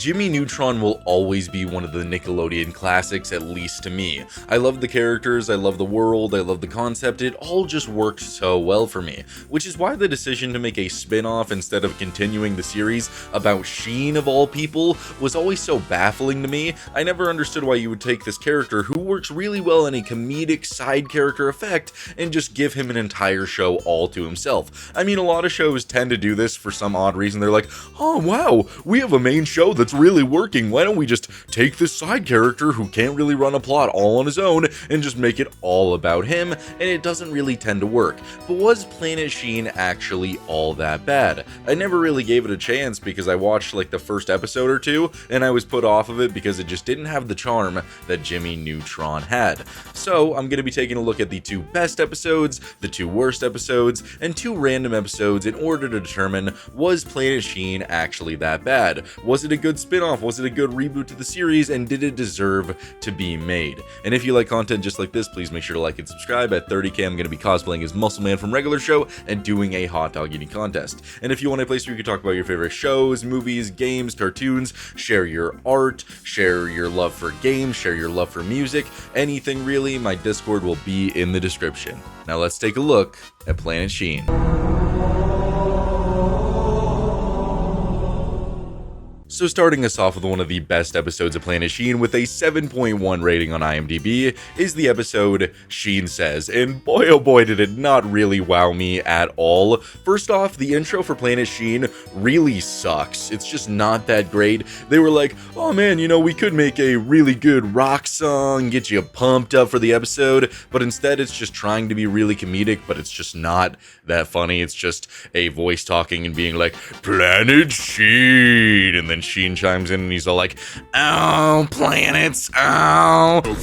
Jimmy Neutron will always be one of the Nickelodeon classics, at least to me. I love the characters, I love the world, I love the concept, it all just worked so well for me, which is why the decision to make a spin-off instead of continuing the series about Sheen of all people was always so baffling to me. I never understood why you would take this character who works really well in a comedic side character effect and just give him an entire show all to himself. I mean, a lot of shows tend to do this for some odd reason. They're like, oh wow, we have a main show that's really working, why don't we just take this side character who can't really run a plot all on his own and just make it all about him, and it doesn't really tend to work. But was Planet Sheen actually all that bad? I never really gave it a chance because I watched like the first episode or two and I was put off of it because it just didn't have the charm that Jimmy Neutron had. So I'm going to be taking a look at the 2 best episodes, the 2 worst episodes, and 2 random episodes in order to determine, was Planet Sheen actually that bad? Was it a good spin-off? Was it a good reboot to the series? And did it deserve to be made? And if you like content just like this, please make sure to like and subscribe. At 30k, I'm going to be cosplaying as Muscle Man from Regular Show and doing a hot dog eating contest. And if you want a place where you can talk about your favorite shows, movies, games, cartoons, share your art, share your love for games, share your love for music, anything really, my Discord will be in the description. Now let's take a look at Planet Sheen. So starting us off with one of the best episodes of Planet Sheen with a 7.1 rating on IMDb is the episode Sheen Says, and boy oh boy did it not really wow me at all. First off, the intro for Planet Sheen really sucks. It's just not that great. They were like, oh man, you know, we could make a really good rock song, get you pumped up for the episode, but instead it's just trying to be really comedic, but it's just not that funny. It's just a voice talking and being like, Planet Sheen, and then Sheen chimes in and he's all like, oh, planets, oh. Okay,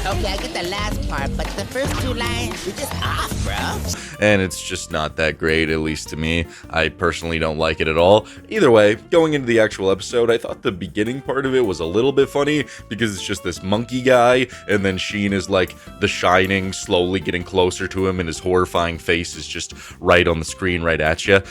I get the last part, but the first 2 lines were just off, bro. And it's just not that great, at least to me. I personally don't like it at all. Either way, going into the actual episode, I thought the beginning part of it was a little bit funny because it's just this monkey guy, and then Sheen is like The Shining, slowly getting closer to him, and his horrifying face is just right on the screen, right at you.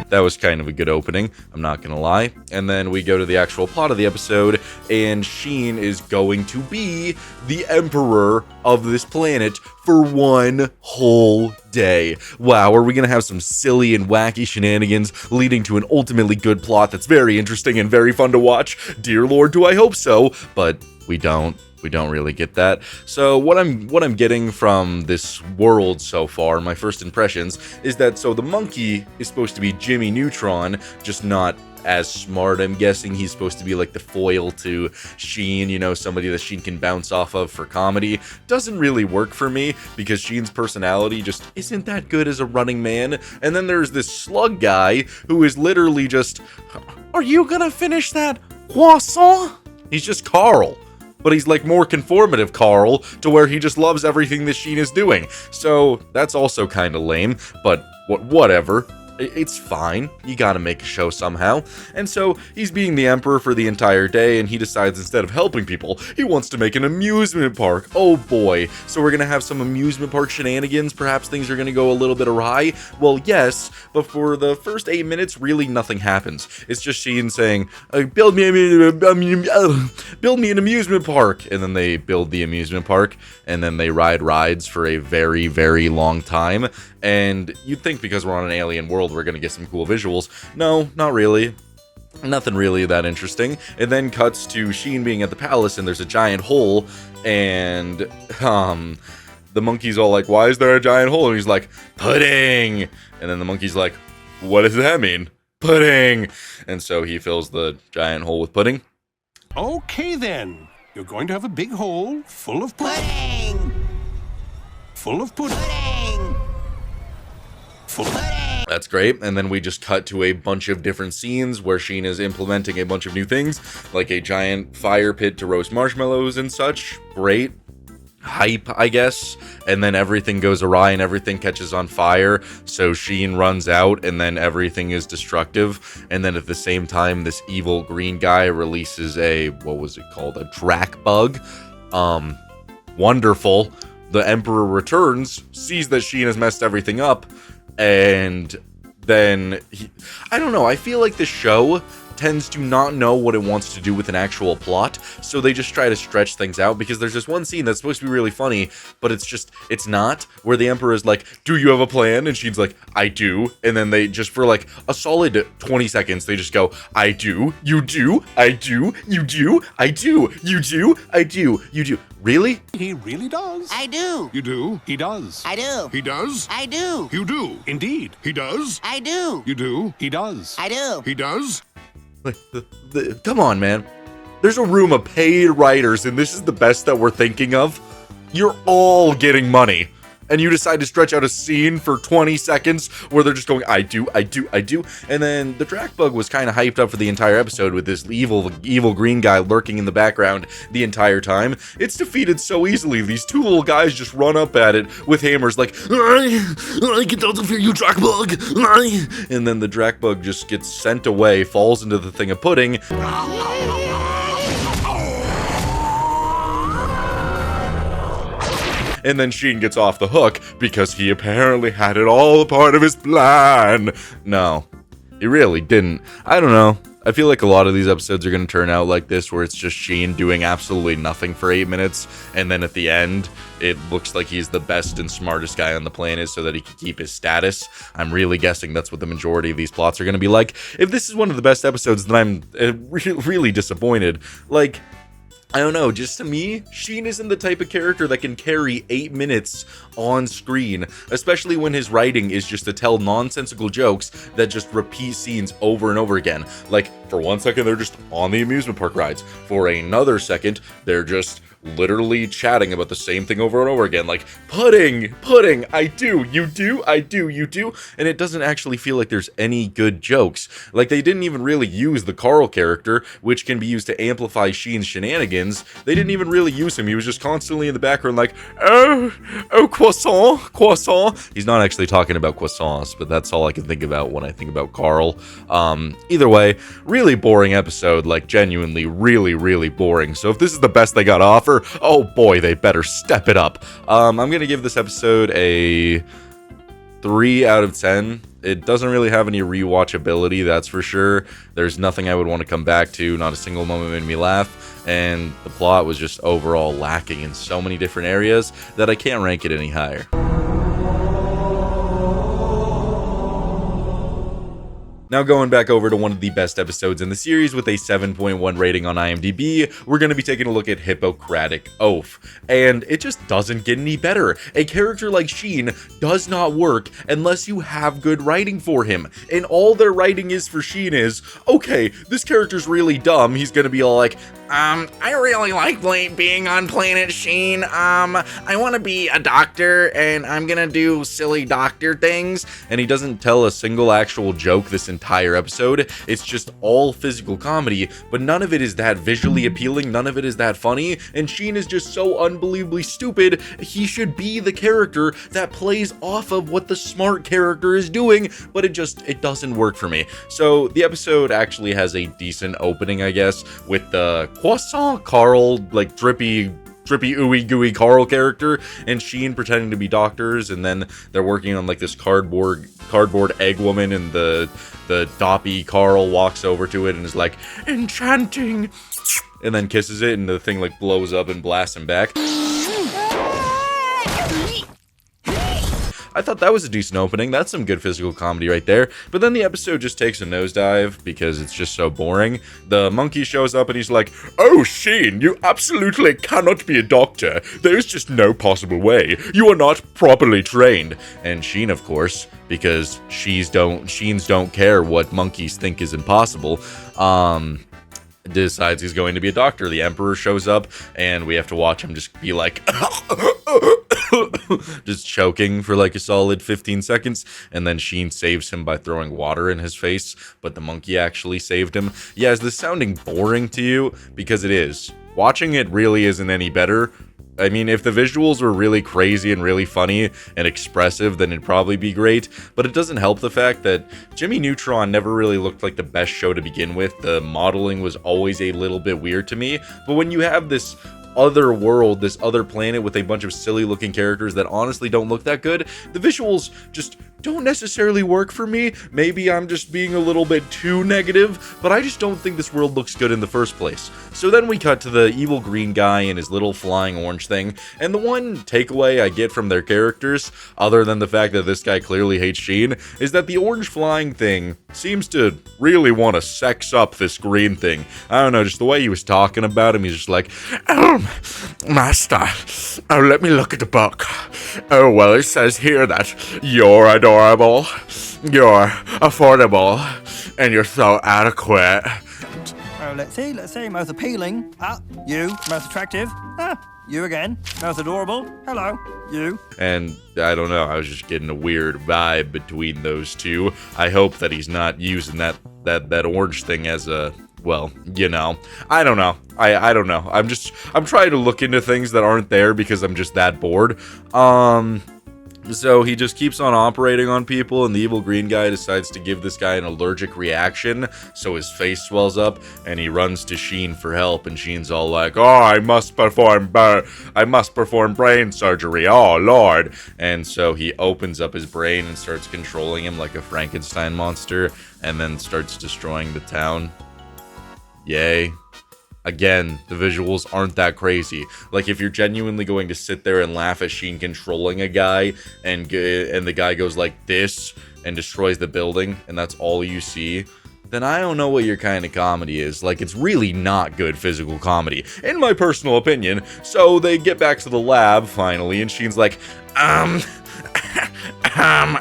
That was kind of a good opening, I'm not gonna lie. And then we go to the actual plot of the episode, and Sheen is going to be the emperor of this planet for 1 whole day. Wow, are we gonna have some silly and wacky shenanigans leading to an ultimately good plot that's very interesting and very fun to watch? Dear Lord, do I hope so, but we don't. We don't really get that. So what I'm getting from this world so far, my first impressions, is that so the monkey is supposed to be Jimmy Neutron, just not as smart. I'm guessing he's supposed to be like the foil to Sheen, you know, somebody that Sheen can bounce off of for comedy. Doesn't really work for me because Sheen's personality just isn't that good as a running man. And then there's this slug guy who is literally just, are you gonna finish that croissant? He's just Carl. But he's like more conformative Carl, to where he just loves everything that Sheen is doing. So that's also kind of lame, but whatever. It's fine. You gotta make a show somehow. And so he's being the emperor for the entire day, and he decides instead of helping people, he wants to make an amusement park. Oh boy. So we're gonna have some amusement park shenanigans. Perhaps things are gonna go a little bit awry. Well, yes, but for the first 8 minutes, really nothing happens. It's just Sheen saying, build me an amusement park. And then they build the amusement park, and then they ride rides for a very, very long time. And you'd think because we're on an alien world, we're gonna get some cool visuals. No, not really. Nothing really that interesting. It then cuts to Sheen being at the palace, and there's a giant hole, and the monkey's all like, why is there a giant hole? And he's like, pudding. And then the monkey's like, what does that mean? Pudding. And so he fills the giant hole with pudding. Okay then, you're going to have a big hole full of Pudding! Full of pudding. Pudding! That's great. And then we just cut to a bunch of different scenes where Sheen is implementing a bunch of new things, like a giant fire pit to roast marshmallows and such. Great. Hype, I guess. And then everything goes awry and everything catches on fire. So Sheen runs out and then everything is destructive. And then at the same time, this evil green guy releases a, what was it called? A drac bug. Wonderful. The Emperor returns, sees that Sheen has messed everything up, and then I don't know, I feel like the show tends to not know what it wants to do with an actual plot, so they just try to stretch things out, because there's this one scene that's supposed to be really funny, but it's not, where the Emperor is like, do you have a plan? And Sheen's like, I do, and then they just, for like a solid 20 seconds, they just go, I do, you do, I do, you do, I do, you do, I do, you do. Really? He really does. I do. You do. He does. I do. He does. I do. You do. Indeed. He does. I do. You do. He does. I do. He does. Like, come on, man. There's a room of paid writers, and this is the best that we're thinking of. You're all getting money, and you decide to stretch out a scene for 20 seconds where they're just going, I do, I do, I do. And then the Drakbug was kind of hyped up for the entire episode with this evil green guy lurking in the background the entire time. It's defeated so easily. These two little guys just run up at it with hammers like, I get out of here, you Drakbug. And then the Drakbug just gets sent away, falls into the thing of pudding. And then Sheen gets off the hook because he apparently had it all a part of his plan. No, he really didn't. I don't know. I feel like a lot of these episodes are going to turn out like this, where it's just Sheen doing absolutely nothing for 8 minutes, and then at the end, it looks like he's the best and smartest guy on the planet so that he can keep his status. I'm really guessing that's what the majority of these plots are going to be like. If this is one of the best episodes, then I'm really disappointed. Like, I don't know, just to me, Sheen isn't the type of character that can carry 8 minutes on screen, especially when his writing is just to tell nonsensical jokes that just repeat scenes over and over again. Like, for 1 second, they're just on the amusement park rides. For another second, they're just literally chatting about the same thing over and over again, like, pudding, I do, you do, I do, you do, and it doesn't actually feel like there's any good jokes. Like, they didn't even really use the Carl character, which can be used to amplify Sheen's shenanigans. They didn't even really use him. He was just constantly in the background like, oh, croissant. He's not actually talking about croissants, but that's all I can think about when I think about Carl. Either way, really boring episode, like, genuinely really boring. So if this is the best they got to offer, oh boy, they better step it up. I'm gonna give this episode a 3 out of 10. It doesn't really have any rewatchability, that's for sure. There's nothing I would want to come back to, not a single moment made me laugh, and the plot was just overall lacking in so many different areas that I can't rank it any higher. Now going back over to one of the best episodes in the series with a 7.1 rating on IMDb, we're going to be taking a look at Hippocratic Oath. And it just doesn't get any better. A character like Sheen does not work unless you have good writing for him. And all their writing is for Sheen is, okay, this character's really dumb. He's going to be all like, I really like being on Planet Sheen. I want to be a doctor and I'm going to do silly doctor things. And he doesn't tell a single actual joke this entire episode. It's just all physical comedy, but none of it is that visually appealing, none of it is that funny, and Sheen is just so unbelievably stupid. He should be the character that plays off of what the smart character is doing, but it doesn't work for me. So the episode actually has a decent opening, I guess, with the croissant Carl, like drippy ooey gooey Carl character, and Sheen pretending to be doctors, and then they're working on like this cardboard egg woman, and the doppy Carl walks over to it and is like, enchanting, and then kisses it, and the thing like blows up and blasts him back. I thought that was a decent opening. That's some good physical comedy right there. But then the episode just takes a nosedive because it's just so boring. The monkey shows up and he's like, oh, Sheen, you absolutely cannot be a doctor. There is just no possible way. You are not properly trained. And Sheen, of course, because Sheens don't care what monkeys think is impossible, decides he's going to be a doctor. The Emperor shows up and we have to watch him just be like just choking for like a solid 15 seconds, and then Sheen saves him by throwing water in his face, but the monkey actually saved him. Yeah, is this sounding boring to you? Because it is. Watching it really isn't any better. I mean, if the visuals were really crazy and really funny and expressive, then it'd probably be great, but it doesn't help the fact that Jimmy Neutron never really looked like the best show to begin with. The modeling was always a little bit weird to me, but when you have this other world, this other planet with a bunch of silly looking characters that honestly don't look that good, the visuals just don't necessarily work for me. Maybe I'm just being a little bit too negative, but I just don't think this world looks good in the first place. So then we cut to the evil green guy and his little flying orange thing, and the one takeaway I get from their characters, other than the fact that this guy clearly hates Sheen, is that the orange flying thing seems to really want to sex up this green thing. I don't know, just the way he was talking about him, he's just like, master, let me look at the book. Oh, well, it says here that you're adorable, you're affordable, and you're so adequate. Oh, let's see, most appealing. You, most attractive. You again, most adorable. Hello, you. And I don't know, I was just getting a weird vibe between those two. I hope that he's not using that orange thing as a, well, you know, I don't know. I don't know. I'm trying to look into things that aren't there because I'm just that bored. So he just keeps on operating on people, and the evil green guy decides to give this guy an allergic reaction, so his face swells up, and he runs to Sheen for help, and Sheen's all like, oh, I must perform brain surgery, oh lord. And so he opens up his brain and starts controlling him like a Frankenstein monster, and then starts destroying the town. Yay. Again, the visuals aren't that crazy. Like, if you're genuinely going to sit there and laugh at Sheen controlling a guy, and the guy goes like this and destroys the building, and that's all you see, then I don't know what your kind of comedy is. Like, it's really not good physical comedy, in my personal opinion. So they get back to the lab, finally, and Sheen's like,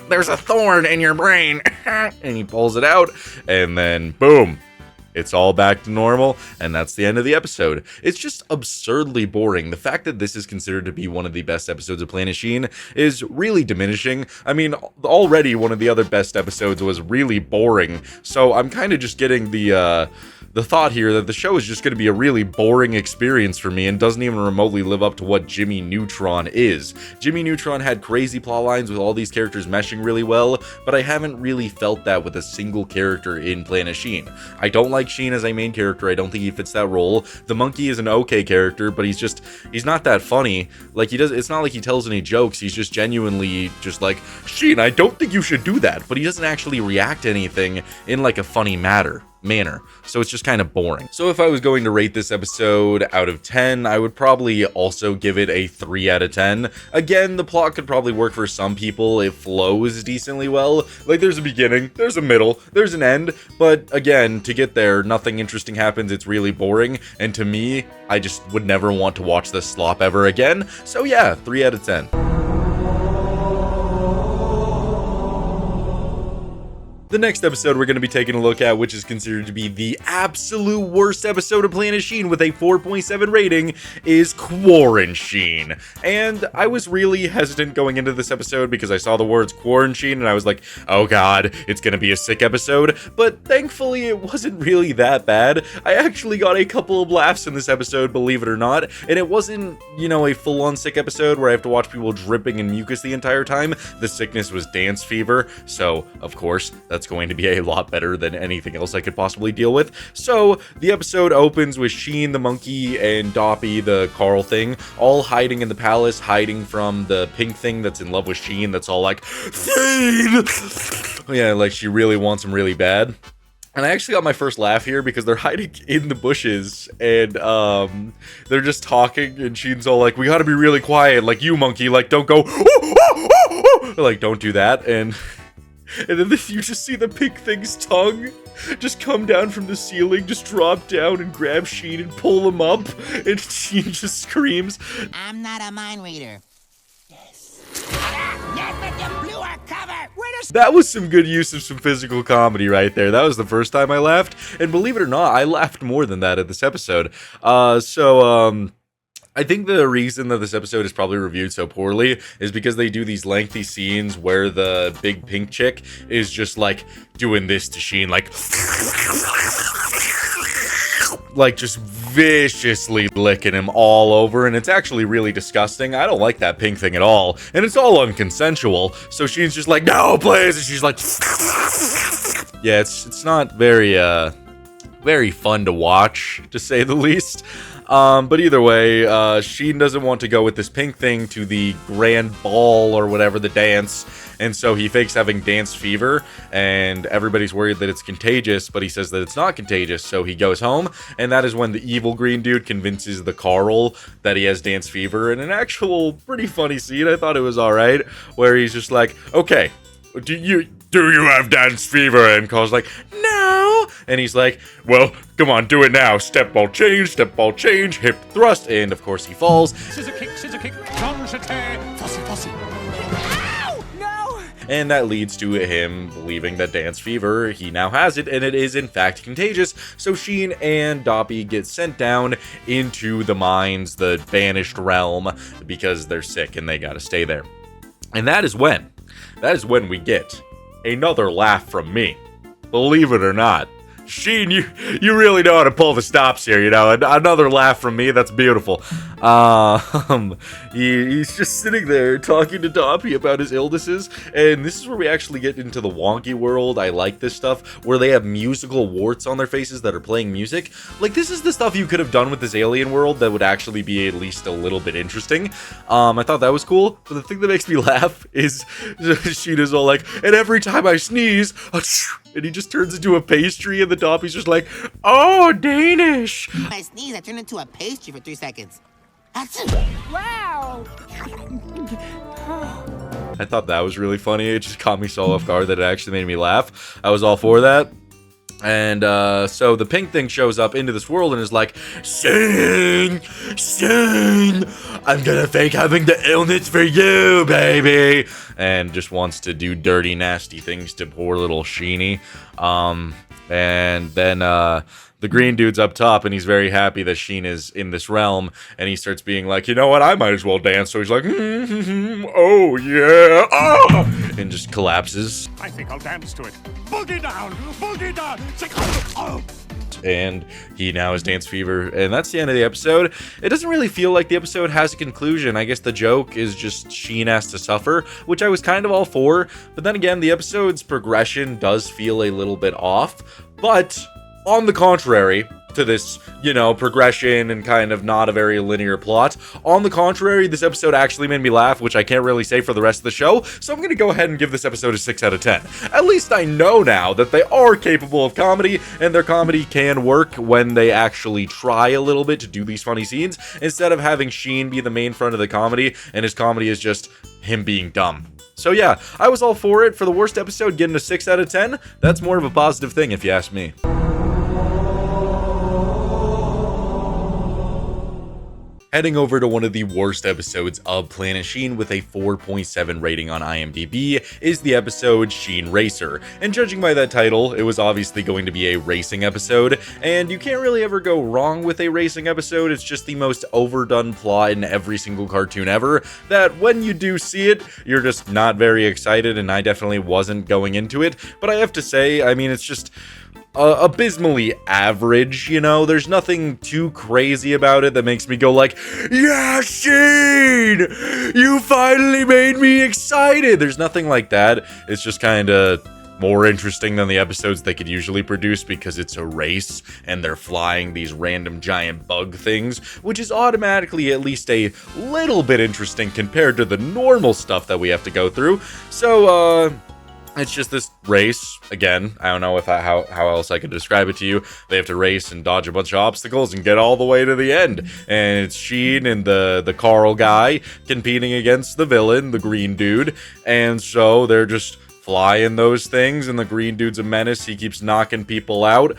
there's a thorn in your brain. And he pulls it out, and then, boom. It's all back to normal, and that's the end of the episode. It's just absurdly boring. The fact that this is considered to be one of the best episodes of Planet Sheen is really diminishing. I mean, already one of the other best episodes was really boring, so I'm kind of just getting the thought here that the show is just going to be a really boring experience for me and doesn't even remotely live up to what Jimmy Neutron is. Jimmy Neutron had crazy plot lines with all these characters meshing really well, but I haven't really felt that with a single character in Planet Sheen. I don't like Sheen as a main character. I don't think he fits that role. The monkey is an okay character, but he's not that funny. Like, it's not like he tells any jokes. He's just genuinely just like, Sheen, I don't think you should do that, but he doesn't actually react to anything in like a funny manner. So it's just kind of boring. So if I was going to rate this episode out of 10, I would probably also give it a 3 out of 10. Again, the plot could probably work for some people. It flows decently well. Like, there's a beginning, there's a middle, there's an end, but again, to get there, nothing interesting happens. It's really boring, and to me, I just would never want to watch this slop ever again. So yeah, 3 out of 10. The next episode we're going to be taking a look at, which is considered to be the absolute worst episode of Planet Sheen with a 4.7 rating, is Quarantine. And I was really hesitant going into this episode because I saw the words quarantine and I was like, oh god, it's going to be a sick episode. But thankfully it wasn't really that bad. I actually got a couple of laughs in this episode, believe it or not. And it wasn't, you know, a full-on sick episode where I have to watch people dripping in mucus the entire time. The sickness was dance fever. So, of course, that's going to be a lot better than anything else I could possibly deal with. So the episode opens with Sheen the monkey and Doppy the Carl thing all hiding in the palace, hiding from the pink thing that's in love with Sheen, that's all like, Sheen! Yeah, like she really wants him really bad. And I actually got my first laugh here because they're hiding in the bushes and they're just talking and Sheen's all like, we gotta be really quiet, like, you monkey, like, don't go like, don't do that. And then you just see the pink thing's tongue just come down from the ceiling, just drop down and grab Sheen and pull him up, and Sheen just screams, I'm not a mind reader. Yes. Yes, but you blew our cover! That was some good use of some physical comedy right there. That was the first time I laughed, and believe it or not, I laughed more than that at this episode. I think the reason that this episode is probably reviewed so poorly is because they do these lengthy scenes where the big pink chick is just like doing this to Sheen, like just viciously licking him all over, and it's actually really disgusting. I don't like that pink thing at all, and it's all unconsensual. So Sheen's just like, no, please, and she's like, yeah, it's not very fun to watch, to say the least. But either way, Sheen doesn't want to go with this pink thing to the grand ball or whatever, the dance. And so he fakes having dance fever, and everybody's worried that it's contagious, but he says that it's not contagious, so he goes home, and that is when the evil green dude convinces the Carl that he has dance fever, in an actual pretty funny scene. I thought it was alright, where he's just like, okay, do you have dance fever? And Carl's like, no. And he's like, well, come on, do it now. Step ball change, hip thrust, and of course he falls. Scissor kick, jeté, fussy, fussy. And that leads to him believing that dance fever, he now has it, and it is in fact contagious. So Sheen and Doppy get sent down into the mines, the banished realm, because they're sick and they gotta stay there. And that is when we get another laugh from me. Believe it or not. Sheen, you really know how to pull the stops here, you know. Another laugh from me, that's beautiful. He's just sitting there talking to Doppy about his illnesses, and this is where we actually get into the wonky world. I like this stuff, where they have musical warts on their faces that are playing music. Like, this is the stuff you could have done with this alien world that would actually be at least a little bit interesting. I thought that was cool, but the thing that makes me laugh is Sheen is all like, and every time I sneeze, and he just turns into a pastry, and the Doppy's just like, oh, Danish. When I sneeze, I turn into a pastry for 3 seconds. Wow! I thought that was really funny. It just caught me so off guard that it actually made me laugh. I was all for that. And so the pink thing shows up into this world and is like, Sheen, I'm gonna fake having the illness for you, baby. And just wants to do dirty, nasty things to poor little Sheeny. And then the green dude's up top, and he's very happy that Sheen is in this realm, and he starts being like, you know what, I might as well dance. So he's like, oh yeah, oh, and just collapses. I think I'll dance to it. Boogie down, oh. And he now has dance fever, and that's the end of the episode. It doesn't really feel like the episode has a conclusion. I guess the joke is just Sheen has to suffer, which I was kind of all for, but then again, the episode's progression does feel a little bit off. But on the contrary to this, you know, progression and kind of not a very linear plot, on the contrary, this episode actually made me laugh, which I can't really say for the rest of the show, so I'm gonna go ahead and give this episode a 6 out of 10. At least I know now that they are capable of comedy, and their comedy can work when they actually try a little bit to do these funny scenes, instead of having Sheen be the main front of the comedy, and his comedy is just him being dumb. So yeah, I was all for it. For the worst episode, getting a 6 out of 10, that's more of a positive thing if you ask me. Heading over to one of the worst episodes of Planet Sheen with a 4.7 rating on IMDb is the episode Sheen Racer. And judging by that title, it was obviously going to be a racing episode, and you can't really ever go wrong with a racing episode. It's just the most overdone plot in every single cartoon ever, that when you do see it, you're just not very excited, and I definitely wasn't going into it. But I have to say, I mean, it's just abysmally average, you know. There's nothing too crazy about it that makes me go like, yeah, Sheen, you finally made me excited. There's nothing like that. It's just kind of more interesting than the episodes they could usually produce, because it's a race and they're flying these random giant bug things, which is automatically at least a little bit interesting compared to the normal stuff that we have to go through. So it's just this race. Again, I don't know how else I could describe it to you. They have to race and dodge a bunch of obstacles and get all the way to the end. And it's Sheen and the Carl guy competing against the villain, the green dude. And so they're just flying those things, and the green dude's a menace. He keeps knocking people out.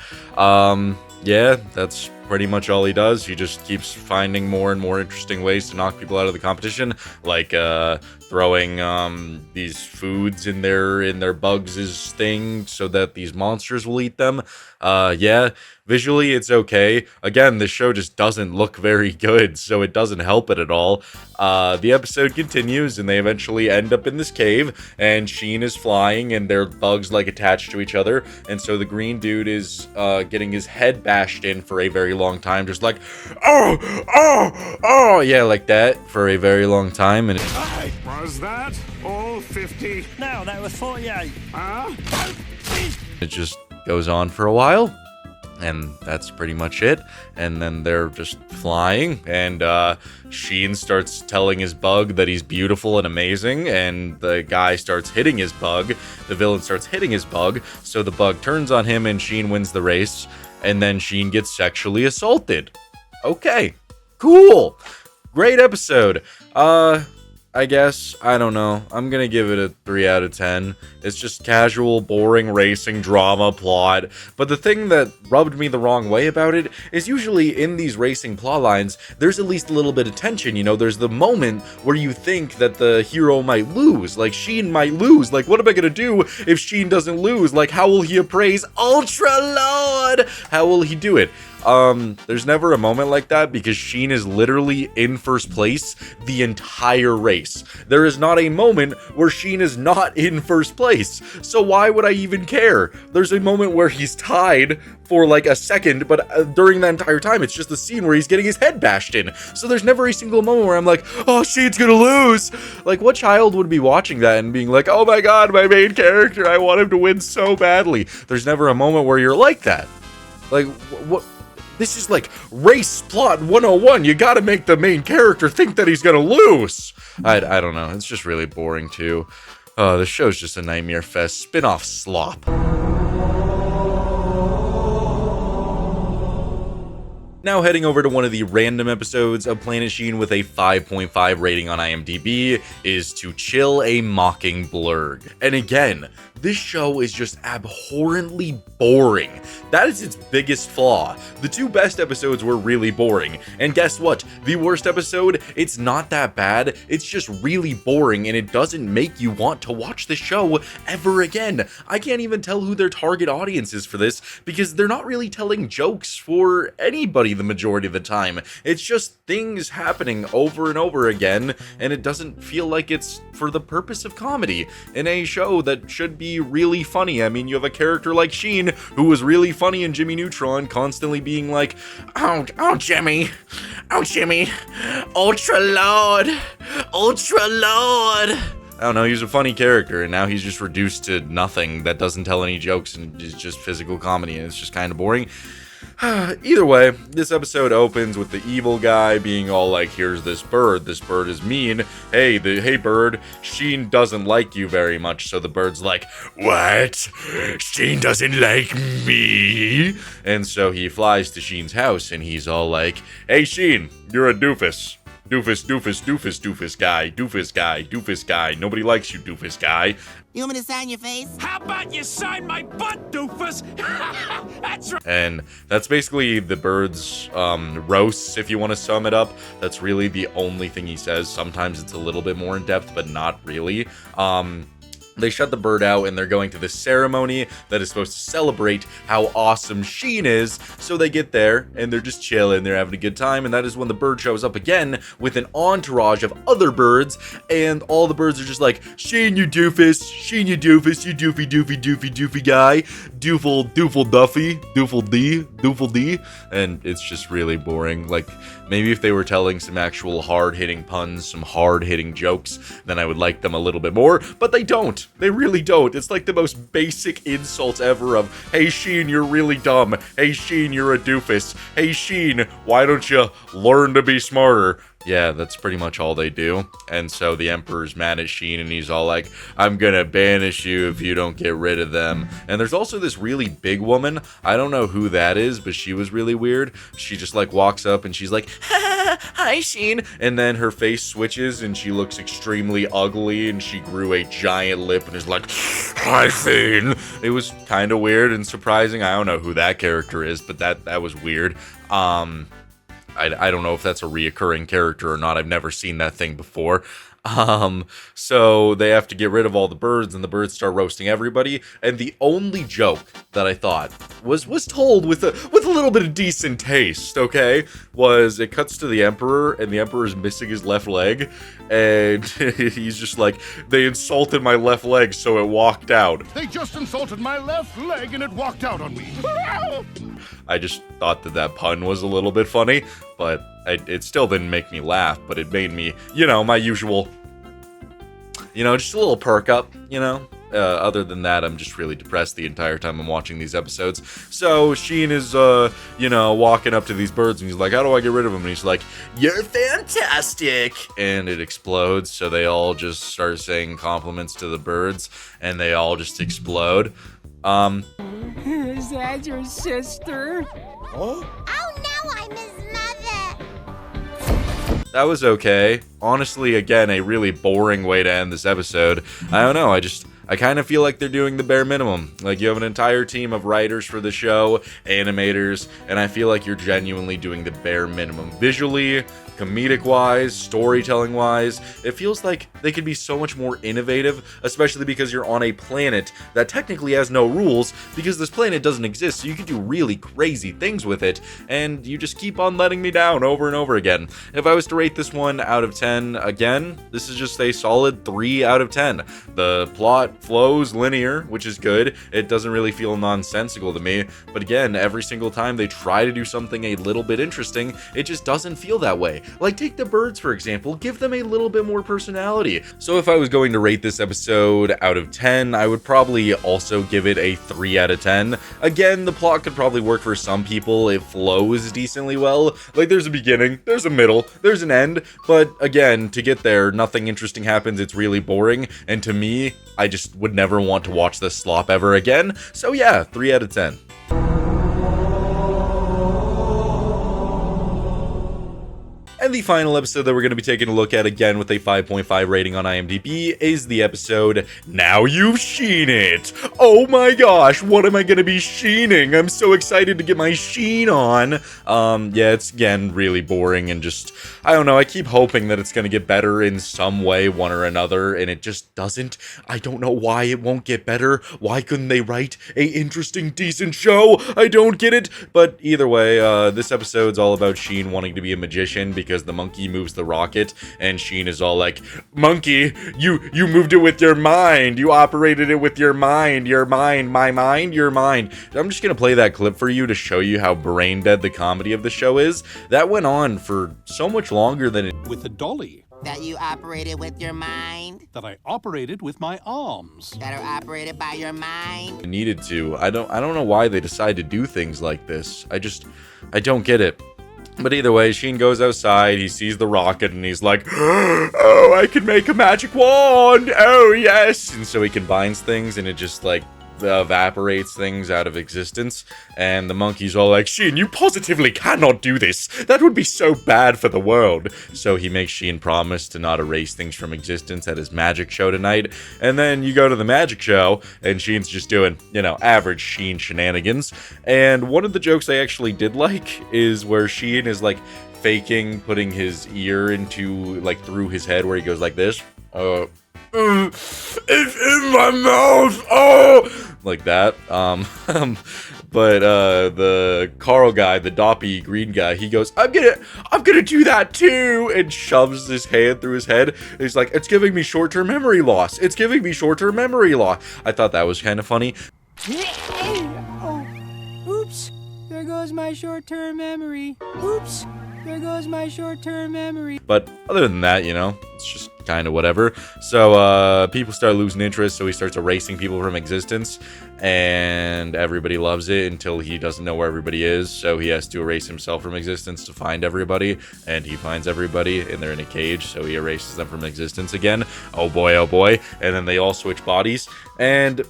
Yeah, that's pretty much all he does. He just keeps finding more and more interesting ways to knock people out of the competition, like throwing these foods in their bugs' thing so that these monsters will eat them. Yeah, visually it's okay. Again, this show just doesn't look very good, so it doesn't help it at all. The episode continues, and they eventually end up in this cave, and Sheen is flying, and their bugs like attached to each other, and so the green dude is getting his head bashed in for a very long time, just like, oh, yeah, like that for a very long time. And Was that all 50? No, that was 48. Huh? it just goes on for a while. And that's pretty much it. And then they're just flying, and Sheen starts telling his bug that he's beautiful and amazing, and the guy starts hitting his bug. The villain starts hitting his bug, so the bug turns on him, and Sheen wins the race, and then Sheen gets sexually assaulted. Okay, cool. Great episode. I guess, I don't know. I'm gonna give it a 3 out of 10. It's just casual, boring racing drama plot. But the thing that rubbed me the wrong way about it is usually in these racing plot lines, there's at least a little bit of tension, you know? There's the moment where you think that the hero might lose. Like, Sheen might lose. Like, what am I gonna do if Sheen doesn't lose? Like, how will he appraise Ultra Lord? How will he do it? There's never a moment like that because Sheen is literally in first place the entire race. There is not a moment where Sheen is not in first place. So why would I even care? There's a moment where he's tied for like a second, but during that entire time, it's just the scene where he's getting his head bashed in. So there's never a single moment where I'm like, oh, Sheen's gonna lose. Like, what child would be watching that and being like, oh my god, my main character, I want him to win so badly. There's never a moment where you're like that. Like, what? This is like race plot 101. You gotta make the main character think that he's gonna lose. I don't know. It's just really boring too. The show's just a nightmare fest. Spin-off slop. Now heading over to one of the random episodes of Planet Sheen with a 5.5 rating on IMDb is To Chill a Mocking Blurg. And again, this show is just abhorrently boring. That is its biggest flaw. The 2 best episodes were really boring. And guess what? The worst episode, it's not that bad. It's just really boring and it doesn't make you want to watch the show ever again. I can't even tell who their target audience is for this because they're not really telling jokes for anybody the majority of the time. It's just things happening over and over again, and it doesn't feel like it's for the purpose of comedy in a show that should be really funny. I mean, you have a character like Sheen who was really funny in Jimmy Neutron, constantly being like, oh Jimmy, Ultra Lord. I don't know, he's a funny character, and now he's just reduced to nothing that doesn't tell any jokes and is just physical comedy, and it's just kind of boring. Either way, this episode opens with the evil guy being all like, here's this bird is mean, hey bird, Sheen doesn't like you very much. So the bird's like, what? Sheen doesn't like me? And so he flies to Sheen's house and he's all like, hey Sheen, you're a doofus. Doofus guy. Nobody likes you, doofus guy. You want me to sign your face? How about you sign my butt, doofus? That's right. And that's basically the bird's roasts, if you want to sum it up. That's really the only thing he says. Sometimes it's a little bit more in depth, but not really. They shut the bird out and they're going to this ceremony that is supposed to celebrate how awesome Sheen is. So they get there and they're just chilling, they're having a good time, and that is when the bird shows up again with an entourage of other birds, and all the birds are just like, Sheen, you doofus, Sheen, you doofus, you doofy guy, doofle D, and it's just really boring. Like, maybe if they were telling some actual hard-hitting puns, some hard-hitting jokes, then I would like them a little bit more, but they don't. They really don't. It's like the most basic insult ever of, hey Sheen, you're really dumb. Hey Sheen, you're a doofus. Hey Sheen, why don't you learn to be smarter? Yeah, that's pretty much all they do. And so the Emperor's mad at Sheen and he's all like, I'm gonna banish you if you don't get rid of them. And there's also this really big woman. I don't know who that is, but she was really weird. She just like walks up and she's like, hi Sheen. And then her face switches and she looks extremely ugly and she grew a giant lip and is like, hi Sheen. It was kind of weird and surprising. I don't know who that character is, but that was weird. I don't know if that's a reoccurring character or not. I've never seen that thing before. So they have to get rid of all the birds, and the birds start roasting everybody. And the only joke that I thought was told with a little bit of decent taste, okay, was it cuts to the Emperor, and the Emperor is missing his left leg, and he's just like, they insulted my left leg, so it walked out. They just insulted my left leg and it walked out on me. I just thought that pun was a little bit funny, but it still didn't make me laugh, but it made me, my usual, just a little perk up, other than that, I'm just really depressed the entire time I'm watching these episodes. So Sheen is, walking up to these birds, and he's like, how do I get rid of them? And he's like, you're fantastic! And it explodes, so they all just start saying compliments to the birds, and they all just explode. Is that your sister? Oh no, I'm his mother. That was okay. Honestly, again, a really boring way to end this episode. I don't know, I kind of feel like they're doing the bare minimum. Like, you have an entire team of writers for the show, animators, and I feel like you're genuinely doing the bare minimum. Visually, comedic-wise, storytelling-wise, it feels like they could be so much more innovative, especially because you're on a planet that technically has no rules, because this planet doesn't exist, so you can do really crazy things with it, and you just keep on letting me down over and over again. If I was to rate this one out of 10, again, this is just a solid 3 out of 10. The plot flows linear, which is good. It doesn't really feel nonsensical to me, but again, every single time they try to do something a little bit interesting, it just doesn't feel that way. Like, take the birds, for example, give them a little bit more personality. So if I was going to rate this episode out of 10, I would probably also give it a 3 out of 10. Again, the plot could probably work for some people. It flows decently well. Like, there's a beginning, there's a middle, there's an end, but again, to get there, nothing interesting happens. It's really boring, and to me, I just would never want to watch this slop ever again. So yeah, 3 out of 10. And the final episode that we're going to be taking a look at, again with a 5.5 rating on IMDb, is the episode Now You've Sheen It. Oh my gosh, what am I going to be sheening? I'm so excited to get my sheen on. Yeah, it's again really boring and just, I don't know, I keep hoping that it's going to get better in some way, one or another, and it just doesn't. I don't know why it won't get better. Why couldn't they write a interesting, decent show? I don't get it. But either way, this episode's all about Sheen wanting to be a magician because the monkey moves the rocket, and Sheen is all like, monkey, you moved it with your mind, you operated it with your mind, my mind, your mind. I'm just gonna play that clip for you to show you how brain dead the comedy of the show is. That went on for so much longer than it With a dolly That you operated with your mind? that I operated with my arms. That are operated by your mind? needed to. I don't know why they decide to do things like this. I don't get it. But either way, Sheen goes outside, he sees the rocket, and he's like, oh, I can make a magic wand! Oh, yes! And so he combines things, and it just, like, evaporates things out of existence. And the monkey's all like, Sheen, you positively cannot do this! That would be so bad for the world! So he makes Sheen promise to not erase things from existence at his magic show tonight. And then you go to the magic show, and Sheen's just doing, average Sheen shenanigans. And one of the jokes I actually did like is where Sheen is, like, faking putting his ear into, like, through his head, where he goes like this. It's in my mouth, oh! Like that. But the Carl guy, the doppy green guy, he goes, I'm gonna do that too, and shoves his hand through his head. And he's like, it's giving me short-term memory loss. It's giving me short-term memory loss. I thought that was kind of funny. Oh, oops. There goes my short-term memory. Oops. There goes my short-term memory. But other than that, it's just kind of whatever. So people start losing interest, so he starts erasing people from existence, and everybody loves it until he doesn't know where everybody is, so he has to erase himself from existence to find everybody, and he finds everybody, and they're in a cage, so he erases them from existence again. Oh boy, and then they all switch bodies, and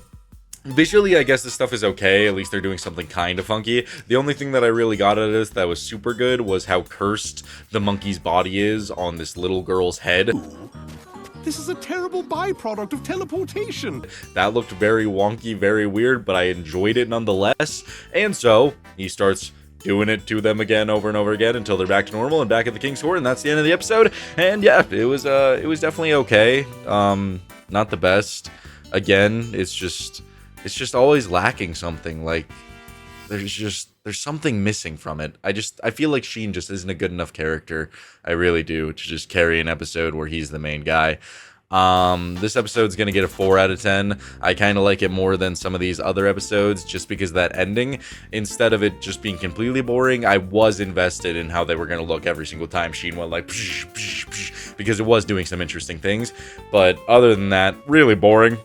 visually, I guess this stuff is okay. At least they're doing something kind of funky. The only thing that I really got out of this that was super good was how cursed the monkey's body is on this little girl's head. This is a terrible byproduct of teleportation. That looked very wonky, very weird, but I enjoyed it nonetheless. And so he starts doing it to them again over and over again until they're back to normal and back at the King's Court, and that's the end of the episode. And yeah, it was definitely okay. Not the best. Again, it's just always lacking something. Like, there's something missing from it. I feel like Sheen just isn't a good enough character. I really do, to just carry an episode where he's the main guy. This episode's gonna get a 4 out of 10. I kind of like it more than some of these other episodes just because of that ending. Instead of it just being completely boring, I was invested in how they were gonna look every single time Sheen went like psh, psh, psh, because it was doing some interesting things. But other than that, really boring,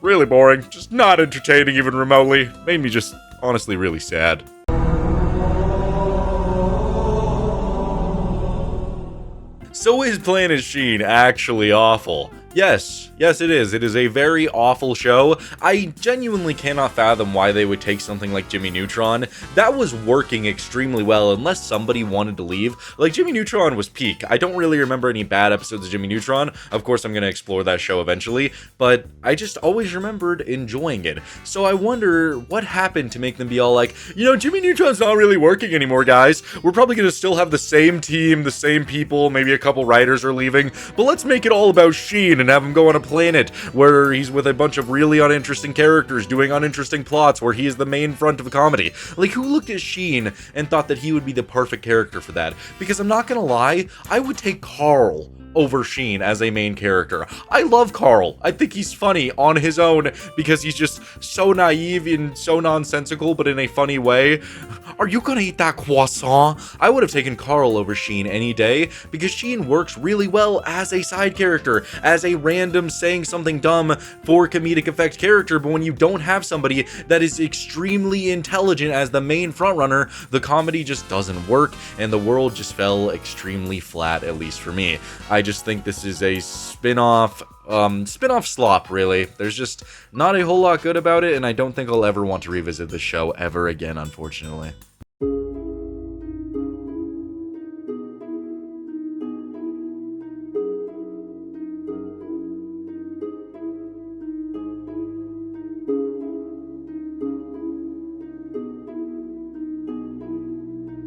just not entertaining even remotely. Made me just honestly really sad. So is Planet Sheen actually awful? Yes, it is. It is a very awful show. I genuinely cannot fathom why they would take something like Jimmy Neutron. That was working extremely well unless somebody wanted to leave. Like, Jimmy Neutron was peak. I don't really remember any bad episodes of Jimmy Neutron. Of course, I'm going to explore that show eventually, but I just always remembered enjoying it. So I wonder what happened to make them be all like, you know, Jimmy Neutron's not really working anymore, guys. We're probably going to still have the same team, the same people, maybe a couple writers are leaving, but let's make it all about Sheen and have him go on a planet where he's with a bunch of really uninteresting characters doing uninteresting plots where he is the main front of a comedy. Like, who looked at Sheen and thought that he would be the perfect character for that? Because I'm not gonna lie, I would take Carl over Sheen as a main character. I love Carl. I think he's funny on his own because he's just so naive and so nonsensical, but in a funny way. Are you gonna eat that croissant? I would have taken Carl over Sheen any day because Sheen works really well as a side character, as a random saying something dumb for comedic effect character, but when you don't have somebody that is extremely intelligent as the main frontrunner, the comedy just doesn't work and the world just fell extremely flat, at least for me. I just think this is a spin-off slop, really. There's just not a whole lot good about it, and I don't think I'll ever want to revisit the show ever again, unfortunately.